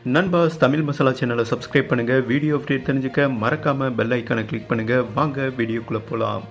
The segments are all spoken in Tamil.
நண்பாஸ் தமிழ் மசாலா சேனலை சப்ஸ்கிரைப் பண்ணுங்க. வீடியோ அப்டேட் தெரிஞ்சுக்க மறக்காம பெல் ஐக்கானை கிளிக் பண்ணுங்க. வாங்க வீடியோக்குள்ள போலாம்.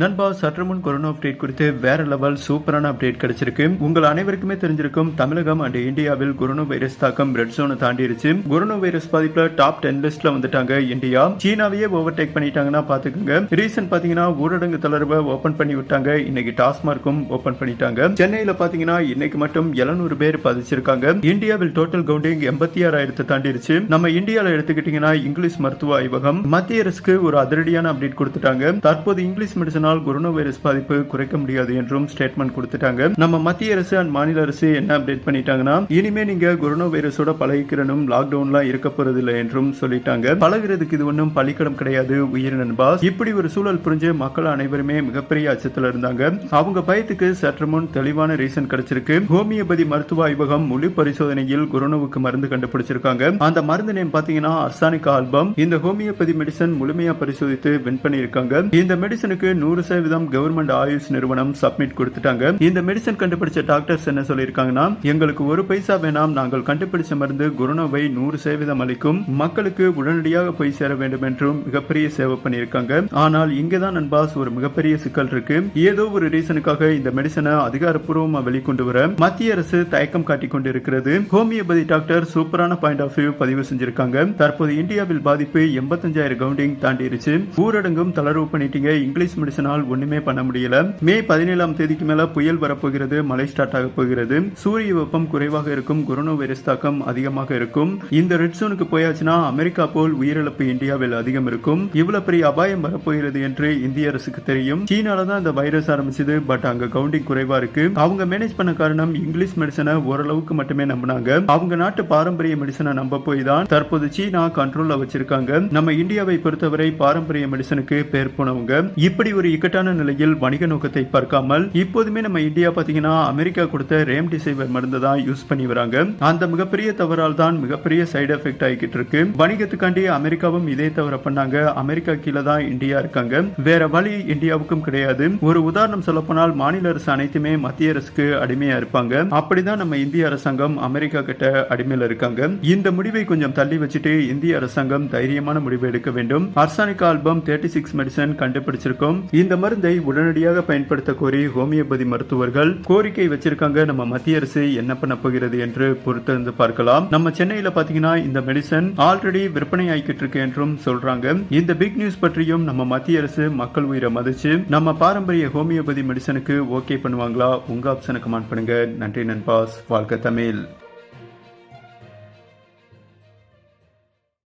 நண்பா, சற்று முன் கொரோனா அப்டேட் குறித்து வேற லெவல் சூப்பரான அப்டேட் கிடைச்சிருக்கு. உங்கள் அனைவருக்குமே தெரிஞ்சிருக்கும், தமிழகம் அண்ட் இந்தியாவில் கொரோனா வைரஸ் தாக்கம் ரெட் ஜோனை தாண்டிருச்சு. கொரோனா வைரஸ் பாதிப்புல டாப் 10 லிஸ்ட்ல வந்துட்டாங்க இந்தியா. சீனாவையே ஓவர்டேக் பண்ணிட்டாங்கன்னா பாத்துக்கோங்க. ரீசன் பாத்தீங்கன்னா ஊரடங்கு தளர்வை ஓபன் பண்ணி விட்டாங்க. இன்னைக்கு டாஸ்மார்க்கும் ஓபன் பண்ணிட்டாங்க. சென்னையில பாத்தீங்கன்னா இன்னைக்கு மட்டும் 700 பேர் பாதிச்சிருக்காங்க. இந்தியாவில் டோட்டல் கவுண்டிங் 86,000 தாண்டிருச்சு. நம்ம இந்தியாவில் எடுத்துக்கிட்டீங்கன்னா இங்கிலீஷ் மருத்துவ ஆய்வகம் மத்திய அரசுக்கு ஒரு அதிரடியான அப்டேட் கொடுத்துட்டாங்க. தற்போது இங்கிலீஷ் மெடிசன் கொரோனா வைரஸ் பாதிப்பு குறைக்க முடியாது என்றும் ஸ்டேட்மெண்ட் கொடுத்துட்டாங்க. நம்ம மத்திய அரசு அண்ட் மாநில அரசு என்ன அப்டேட் பண்ணிட்டாங்கன்னா, இனிமே நீங்க கொரோனா வைரஸோட பழகிக்கிறனும் லாக்டவுன்லாம் இருக்க போறதில்லை என்றும் சொல்லிட்டாங்க. பழகிறதுக்கு இது ஒன்றும் பள்ளிக்கடம் கிடையாது உயிர் நண்பா. இப்படி ஒரு சூழல் புரிஞ்சு மக்கள் அனைவருமே மிகப்பெரிய அச்சத்தில் இருந்தாங்க. அவங்க பயத்துக்கு சற்று முன் தெளிவான ரீசன் கிடைச்சிருக்கு. ஹோமியோபதி மருத்துவ ஆய்வகம் முழு பரிசோதனையில் கொரோனாவுக்கு மருந்து கண்டுபிடிச்சிருக்காங்க. அந்த மருந்து நேம் பாத்தீங்கன்னா அர்சானிக் ஆல்பம். இந்த ஹோமியோபதி மெடிசன் முழுமையா பரிசோதித்து வின் பண்ணிருக்காங்க. இந்த மெடிசனுக்கு 100% கவர்மெண்ட் ஆயுஷ் நிறுவனம் சப்மிட் கொடுத்துட்டாங்க. இந்த மெடிசன் கண்டுபிடிச்ச டாக்டர்ஸ் என்ன சொல்லிருக்காங்கன்னா, எங்களுக்கு ஒரு பைசா வேணாம், நாங்கள் கண்டுபிடிச்ச மருந்து கொரோனாவை 100% அளிக்கும், மக்களுக்கு உடனடியாக போய் சேர வேண்டும் என்றும் மிகப்பெரிய சேவை பண்ணிருக்காங்க. ஆனால் இங்கதான் நண்பாஸ் ஒரு மிகப்பெரிய சிக்கல் இருக்கு. ஏதோ ஒரு ரீசனுக்காக இந்த மெடிசனை அதிகாரப்பூர்வமா வெளிக்கொண்டு வர மத்திய அரசு தயக்கம் காட்டிக் கொண்டிருக்கிறது. ஹோமியோபதி டாக்டர் சூப்பரான பாயிண்ட் ஆஃப் வியூ பதிவு செஞ்சிருக்காங்க. தற்போது இந்தியாவில் பாதிப்பு 85,000 கவுண்டிங் தாண்டிருச்சு. ஊரடங்கும் தளர்வு பண்ணிட்டீங்க. இங்கிலீஷ் மெடிசனால் ஒண்ணுமே பண்ண முடியல. மே 17ஆம் தேதிக்கு மேல புயல் வரப்போகிறது. மழை ஸ்டார்ட் ஆக போகிறது. சூரிய வெப்பம் குறைவாக இருக்கும். கொரோனா வைரஸ் தாக்கம் அதிகமாக இருக்கும். இந்த ரெட் ஜோனுக்கு போயாச்சுன்னா அமெரிக்கா போல் உயிரிழப்பு இந்தியாவில் அதிகம் இருக்கும். இவ்வளவு பெரிய அபாயம் வரப்போகிறது என்று இந்திய அரசுக்கு தெரியும். சீனால தான் இந்த வைரஸ் ஆரம்பிச்சது. பட் அங்க கவுண்டிங் குறைவா இருக்கு. அவங்க மேனேஜ் பண்ண காரணம் இங்கிலீஷ் மெடிசனை ஓரளவுக்கு மட்டுமே நம்பினாங்க. அவங்க நாட்டு பாரம்பரிய மெடிசனை நம்ப போய் தான் தற்போது சீனா கண்ட்ரோல்ல வச்சிருக்காங்க. நம்ம இந்தியாவை பொறுத்தவரை பாரம்பரிய மெடிசனுக்கு பேர் போனவங்க. இப்படி ஒரு இக்கட்டான நிலையில் வணிக நோக்கத்தை பார்க்காமல் இப்போதுமே நம்ம இந்தியா பாத்தீங்கன்னா அமெரிக்கா கொடுத்த ரெம்டெசிவிர் மருந்து தான் யூஸ் பண்ணி வராங்க. அந்த மிகப்பெரிய தவறால் தான் மிகப்பெரிய சைடு எஃபெக்ட் ஆகிட்டு இருக்கு. வணிகத்துக்காண்டி அமெரிக்காவும் இதே தவற பண்ணாங்க. அமெரிக்கா கீழே தான் இந்தியா இருக்காங்க. வேற வழி இந்தியாவுக்கும் கிடையாது. ஒரு உதாரணம் சொல்ல போனால் மாநில அரசு அனைத்துமே மத்திய அரசுக்கு அடிமையா இருப்பாங்க. அப்படிதான் நம்ம இந்திய அரசாங்கம் அமெரிக்கா கிட்ட அடிமையில இருக்காங்க. இந்த முடிவை கொஞ்சம் தள்ளி வச்சுட்டு இந்திய அரசாங்கம் தைரியமான முடிவை எடுக்க வேண்டும். அர்சானிக் ஆல்பம் 36 மெடிசன் கண்டுபிடிச்சிருக்கோம். இந்த மருந்தை உடனடியாக பயன்படுத்த கோரி ஹோமியோபதி மருத்துவர்கள் கோரிக்கை வச்சிருக்காங்க. நம்ம மத்திய அரசு என்ன பண்ண போகிறது என்று பொறுத்திருந்து பார்க்கலாம். நம்ம சென்னையில பாத்தீங்கன்னா இந்த மெடிசன் ஆல்ரெடி விற்பனை ஆகிட்டு இருக்கு என்றும் சொல்றாங்க. இந்த பிக் நியூஸ் பற்றியும் நம்ம மத்திய அரசு மக்கள் உயிரை மதிச்சு நம்ம பாரம்பரிய ஹோமியோபதி மெடிசனுக்கு ஓகே பண்ணுவாங்களா? உங்க ஆப்ஷனை கமெண்ட் பண்ணுங்க. நன்றி நண்பாஸ். வாழ்க தமிழ்.